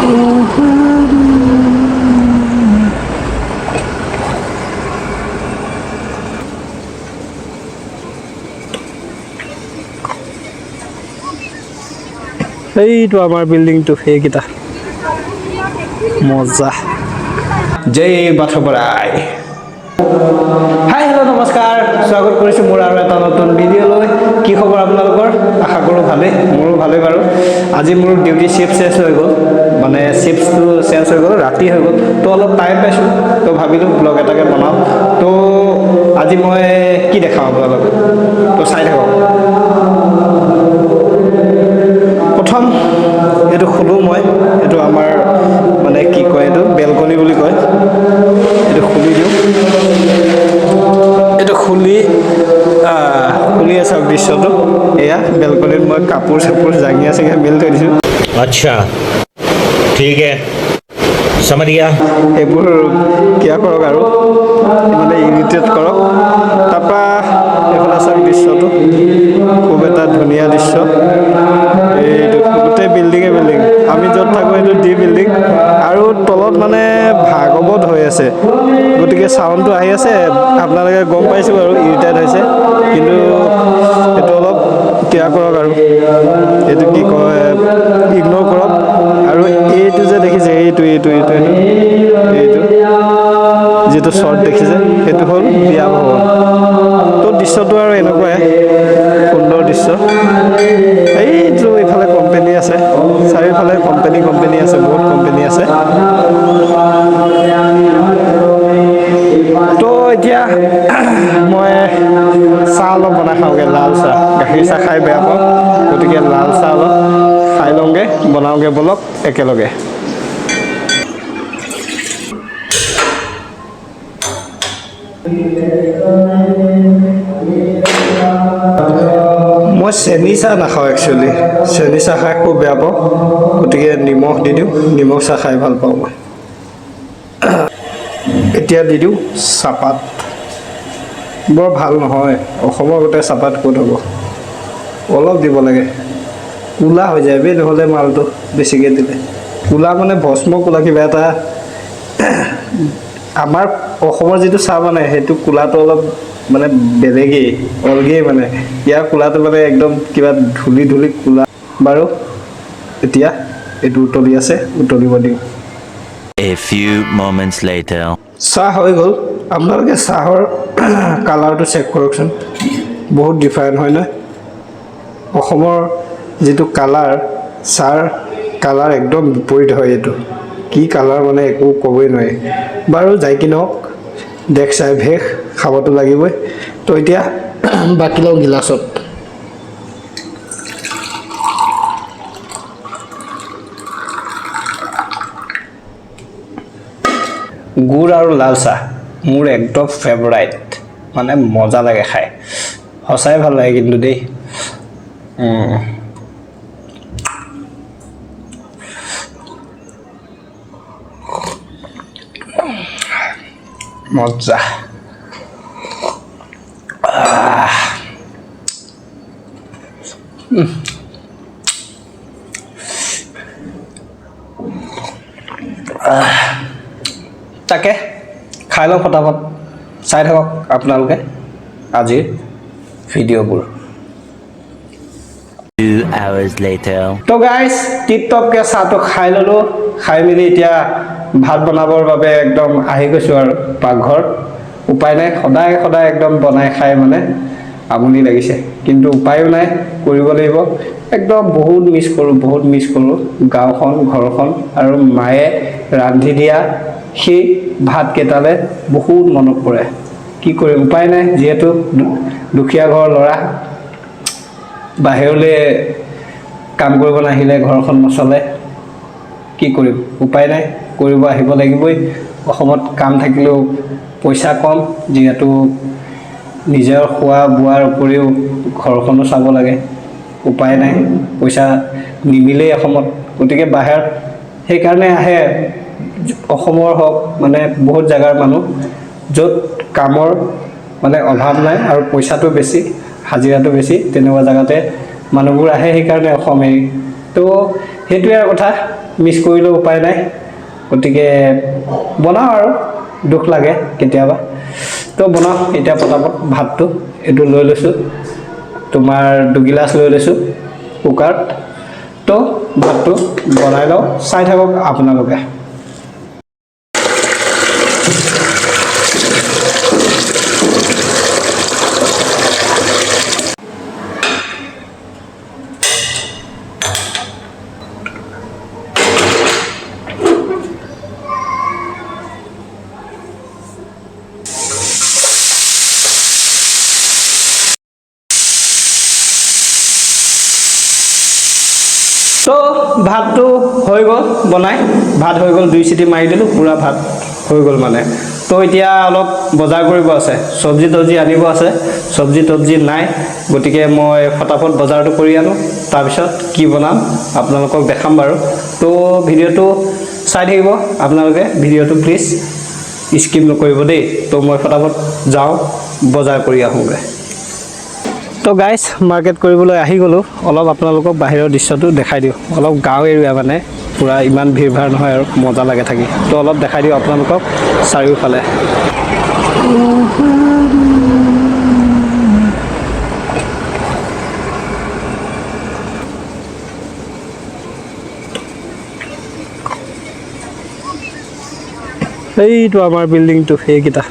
এইটো আমাৰ বিল্ডিংটো সেইকেইটা মজা জয় বাথবৰাই হাই হেল্ল' নমস্কাৰ স্বাগত কৰিছোঁ মোৰ আৰু এটা নতুন ভিডিঅ'লৈ কি খবৰ আপোনালোকৰ আশা কৰোঁ ভালেই মোৰো ভালেই বাৰু আজি মোৰ ডিউটি শিফ্ট চেঞ্জ হৈ গ'ল মানে শিফ্টটো চেঞ্জ হৈ গ'ল ৰাতি হৈ গ'ল তো অলপ টাইম পাইছোঁ তো ভাবিলোঁ ব্লগ এটাকে বনাওঁ তো আজি মই কি দেখাওঁ আপোনালোকক তো চাই থাকক প্ৰথম এইটো খুলোঁ মই এইটো আমাৰ মানে কি কয় এইটো বেলকনি বুলি কয় এইটো খুলি দিওঁ এইটো খুলি আছে দৃশ্যটো এয়া বেলকনিত মই কাপোৰ চাপোৰ জাঙিয়া চাঙিয়া মেলি থৈ দিছোঁ আচ্ছা ঠিক আছে समझ गया এইবোৰ কিয়া কৰক আৰু মানে ইৰিটেট কৰক তাৰপৰা এইফালে আছে দৃশ্যটো খুব এটা ধুনীয়া দৃশ্য এইটো গোটেই বিল্ডিং আমি য'ত থাকোঁ এইটো ডি বিল্ডিং আৰু তলত মানে ভাগৱত হৈ আছে গতিকে চাউণ্ডটো আহি আছে আপোনালোকে গম পাইছোঁ আৰু ইৰিটেট হৈছে কিন্তু এইটো অলপ কিয়া কৰক আৰু এইটো কি কয় ইগন'ৰ কৰক আৰু এইটো যে দেখিছে এইটো যিটো শ্বৰ্ট দেখিছে সেইটো হ'ল বিয়া ভৱন তো দৃশ্যটো আৰু এনেকুৱাই সুন্দৰ দৃশ্য এইটো ইফালে কোম্পানী আছে চাৰিওফালে কোম্পানী আছে বহুত কোম্পানী আছে তো এতিয়া মই চাহ অলপ বনাই খাওঁগৈ লাল চাহ গাখীৰ চাহ খাই বেয়া পাওঁ গতিকে লাল চাহ অলপ খাই লওঁগৈ বনাওঁগৈ বলক একেলগে মই চেনি চাহ নাখাওঁ একচুৱেলি চেনি চাহ খাই খুব বেয়া পাওঁ গতিকে নিমখ দি দিওঁ নিমখ চাহ খাই ভাল পাওঁ মই এতিয়া দি দিওঁ চাহপাত বৰ ভাল নহয় অসমৰ গোটেই চাহপাত ক'ত হ'ব অলপ দিব লাগে ক'লা হৈ যায় বে নহ'লে মালটো বেছিকৈ দিলে ক'লা মানে ভস্ম ক'লা কিবা এটা আমাৰ অসমৰ যিটো চাহ মানে সেইটো ক'লাটো অলপ মানে বেলেগেই অলগেই মানে ইয়াৰ ক'লাটো মানে একদম কিবা ধূলি ক'লা বাৰু এতিয়া এইটো উতলি আছে উতলিব দিওঁ A few moments later চাহ হৈ গ'ল আপোনালোকে চাহৰ কালাৰটো চেক কৰকচোন বহুত ডিফাৰেণ্ট হয় নহয় অসমৰ যিটো কালাৰ চাহ কালাৰ একদম বিপৰীত হয় এইটো কি কালাৰ মানে একো ক'বই নোৱাৰি বাৰু যাই কি নহওক দেখ চাই ভেষ খাবতো লাগিবই তো এতিয়া বাকী লওঁ গিলাচত গুড় আৰু লাল চাহ মোৰ একদম ফেভৰাইট মানে মজা লাগে খাই সঁচাই ভাল লাগে কিন্তু দেই মজা তাকে খাই লওঁ ফটাফট চাই থাকক আপোনালোকে আজিৰ ভিডিঅ'বোৰ 2 hours later তো গাইজ টিপটপকৈ চাহটো খাই ল'লোঁ খাই মেলি এতিয়া ভাত বনাবৰ বাবে একদম আহি গৈছোঁ আৰু পাকঘৰত উপায় নাই সদায় একদম বনাই খাই মানে আমনি লাগিছে কিন্তু উপায়ো নাই কৰিব লাগিব একদম বহুত মিছ কৰোঁ গাঁওখন ঘৰখন আৰু মায়ে ৰান্ধি দিয়া সেই ভাত কেইটালে বহুত মনত পৰে কি কৰিম উপায় নাই যিহেতু দুখীয়া ঘৰৰ ল'ৰা বাহিৰলৈ কাম কৰিব নাহিলে ঘৰখন নচলে কি কৰিম উপায় নাই কৰিব আহিব লাগিবই অসমত কাম থাকিলেও পইচা কম যিহেতু নিজৰ খোৱা বোৱাৰ উপৰিও ঘৰখনো চাব লাগে উপায় নাই পইচা নিমিলেই অসমত গতিকে বাহিৰত সেইকাৰণে আহে অসমৰ হওক মানে বহুত জাগাৰ মানুহ য'ত কামৰ মানে অভাৱ নাই আৰু পইচাটো বেছি হাজিৰাটো বেছি তেনেকুৱা জাগাতে মানুহবোৰ আহে সেইকাৰণে অসম এৰি তো সেইটোৱে কথা মিছ কৰিলেও উপায় নাই গতিকে বনাওঁ আৰু দুখ লাগে কেতিয়াবা তো বনাওঁ এতিয়া পটাপট ভাতটো এইটো লৈ লৈছোঁ তোমাৰ 2 গিলাচ লৈ লৈছোঁ কুকাৰত তো ভাতটো বনাই লওঁ চাই থাকক আপোনালোকে তো ভাতটো হৈ গ'ল বনাই ভাত হৈ গ'ল 2 চিটি মাৰি দিলোঁ পুৰা ভাত হৈ গ'ল মানে তো এতিয়া অলপ বজাৰ কৰিব আছে চব্জি তব্জি আনিব আছে চব্জি তব্জি নাই গতিকে মই ফটাফট বজাৰটো কৰি আনো তাৰপিছত কি বনাম আপোনালোকক দেখাম বাৰু তো ভিডিঅ'টো চাই থাকিব আপোনালোকে ভিডিঅ'টো প্লিজ স্কিপ নকৰিব দেই তো মই ফটাফট যাওঁ বজাৰ কৰি আহোঁগৈ তো গাইজ মাৰ্কেট কৰিবলৈ আহি গ'লোঁ অলপ আপোনালোকক বাহিৰৰ দৃশ্যটো দেখাই দিওঁ অলপ গাঁও এৰিয়া মানে পুৰা ইমান ভিৰ ভাৰ নহয় আৰু মজা লাগে থাকি তো অলপ দেখাই দিওঁ আপোনালোকক চাৰিওফালে এইটো আমাৰ বিল্ডিংটো সেইকেইটা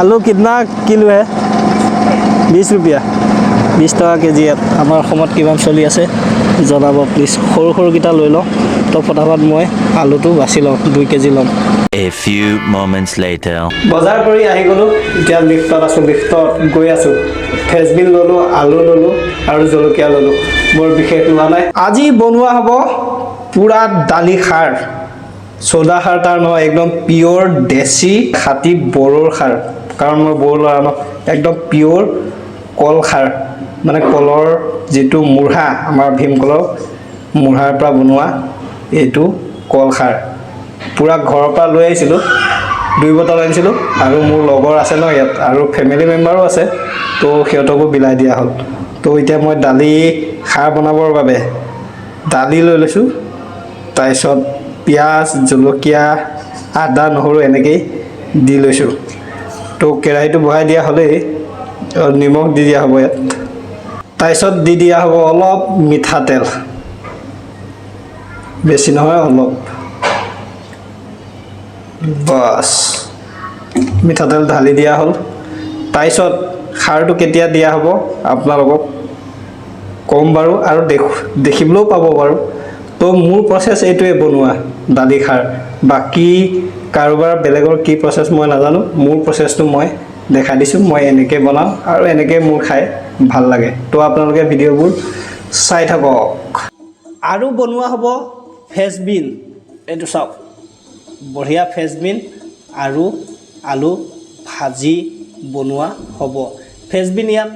आलू कितना किलो है 20 रुपया 20 टका केजी আমাৰ অসমত কিমান চলি আছে জনাব প্লিজ সৰু সৰুকেইটা লৈ লওঁ তো ফটাফট মই আলুটো বাছি লওঁ 2 কেজি ল'ম A few moments later. বজাৰ কৰি আহি গ'লোঁ এতিয়া লিফ্টত আছোঁ লিফ্টত গৈ আছোঁ ফেচবিন ল'লোঁ আলু ল'লোঁ আৰু জলকীয়া ল'লোঁ বৰ বিশেষ লোৱা নাই আজি বনোৱা হ'ব পুৰা দালি খাৰ সোডা খাৰ তাৰ নহয় একদম পিয়ৰ দেশী খাটি বড়োৰ খাৰ কাৰণ মই বড়ো ল'ৰা ন একদম পিয়ৰ কল খাৰ মানে কলৰ যিটো মুঢ়া আমাৰ ভীমকলৰ মুঢ়াৰ পৰা বনোৱা এইটো কল খাৰ পুৰা ঘৰৰ পৰা লৈ আহিছিলোঁ 2 বটল আনিছিলোঁ আৰু মোৰ লগৰ আছে ন ইয়াত আৰু ফেমিলি মেম্বাৰো আছে তো সিহঁতকো বিলাই দিয়া হ'ল তো এতিয়া মই দালি খাৰ বনাবৰ বাবে দালি লৈ লৈছোঁ তাৰপিছত পিঁয়াজ জলকীয়া আদা নহৰু এনেকৈ দি লৈছোঁ তো কেৰাহীটো বহাই দিয়া হ'লেই নিমখ দি দিয়া হ'ব ইয়াত তাৰপিছত দি দিয়া হ'ব অলপ মিঠাতেল বেছি নহয় অলপ বাছ মিঠাতেল ঢালি দিয়া হ'ল তাৰপিছত খাৰটো কেতিয়া দিয়া হ'ব আপোনালোকক কম বাৰু আৰু দেখিবলৈও পাব বাৰু তো মোৰ প্ৰচেছ এইটোৱে বনোৱা দালি খাৰ বাকী কাৰোবাৰ বেলেগৰ কি প্ৰচেছ মই নাজানো মোৰ প্ৰচেছটো মই দেখাই দিছোঁ মই এনেকৈ বনাওঁ আৰু এনেকৈ মোৰ খাই ভাল লাগে তো আপোনালোকে ভিডিঅ'বোৰ চাই থাকক আৰু বনোৱা হ'ব ফেচবিন এইটো চাওক বঢ়িয়া ফেচবিন আৰু আলু ভাজি বনোৱা হ'ব ফেচবিন ইয়াত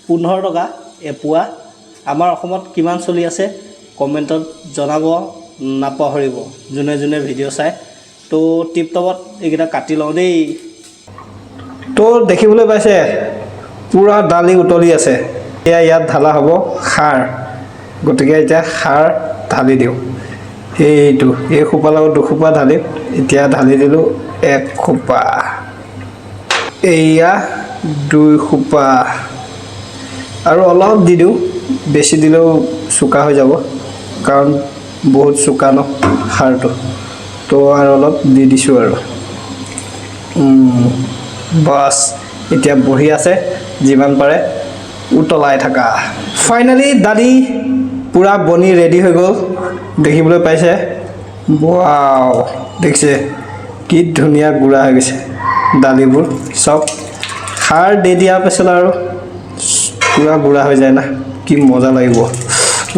15 টকা এপোৱা আমাৰ অসমত কিমান চলি আছে কমেণ্টত জনাব নাপাহৰিব যোনে যোনে ভিডিঅ' চাই তো টিপটপত এইকেইটা কাটি লওঁ দেই তো দেখিবলৈ পাইছে পুৰা দালি উতলি আছে এতিয়া ইয়াত ঢালা হ'ব খাৰ গতিকে এতিয়া খাৰ ঢালি দিওঁ এইটো এই খোপা লগত 2 খোপা ঢালি এতিয়া ঢালি দিলোঁ 1 খোপা এয়া 2 খোপা আৰু অলপ দি দিওঁ বেছি দিলেও চোকা হৈ যাব কাৰণ বহুত চোকা ন খাৰটো তো আৰু অলপ দি দিছোঁ আৰু বাছ এতিয়া বহি আছে যিমান পাৰে উতলাই থাকা ফাইনেলি দালি পুৰা বনি ৰেডি হৈ গ'ল দেখিবলৈ পাইছে ৱাও দেখিছে কি ধুনীয়া গুড়া হৈ গৈছে দালিবোৰ চব খাৰ দি দিয়াৰ পিছত আৰু পুৰা গুড়া হৈ যায় না কি মজা লাগিব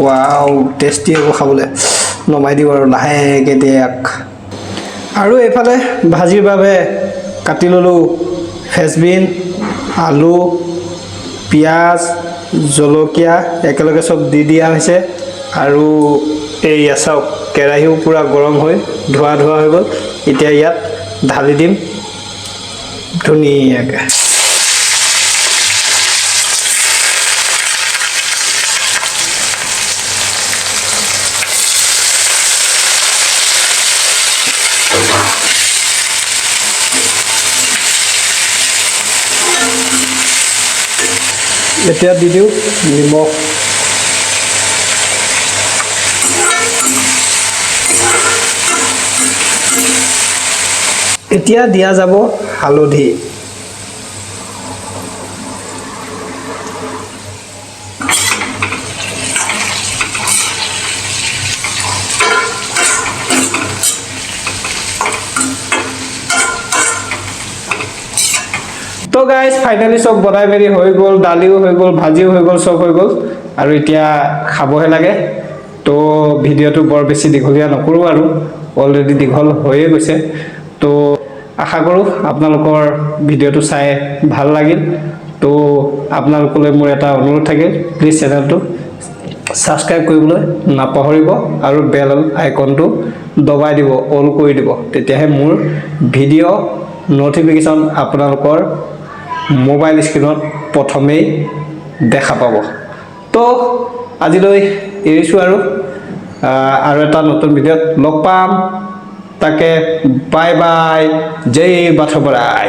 ৱাও টেষ্টি হ'ব খাবলৈ নমাই দিওঁ আৰু লাহেকৈ দিয়াক আৰু এইফালে ভাজিৰ বাবে কাটি ল'লোঁ ফেচবিন আলু পিঁয়াজ জলকীয়া একেলগে চব দি দিয়া হৈছে আৰু এয়া চাওক কেৰাহীও পুৰা গৰম হৈ ধোৱা হৈ গ'ল এতিয়া ইয়াত ঢালি দিম ধুনীয়াকৈ এতিয়া দি দিওঁ নিমখ এতিয়া দিয়া যাব হালধি তো গাইজ ফাইনালি সব বনাই মেলি হৈ গ'ল দালিও হৈ গ'ল ভাজিও হৈ গ'ল সব হৈ গ'ল আৰু এতিয়া খাবহে লাগে তো ভিডিঅ'টো বৰ বেছি দীঘলীয়া নকৰোঁ আৰু অলৰেডি দীঘল হৈয়ে গৈছে তো আশা কৰোঁ আপোনালোকৰ ভিডিঅ'টো চাই ভাল লাগিল তো আপোনালোকলৈ মোৰ এটা অনুৰোধ থাকিল প্লিজ চেনেলটো সাবস্ক্ৰাইব কৰিবলৈ নাপাহৰিব আৰু বেল আইকনটো দবাই দিব অল কৰি দিব তেতিয়াহে মোৰ ভিডিঅ' নটিফিকেশ্যন আপোনালোকৰ মোবাইল স্ক্ৰীনত প্ৰথমেই দেখা পাব তো আজিলৈ এৰিছোঁ আৰু এটা নতুন ভিডিঅ'ত লগ পাম তাকে বাই বাই জয় বাথবৰাই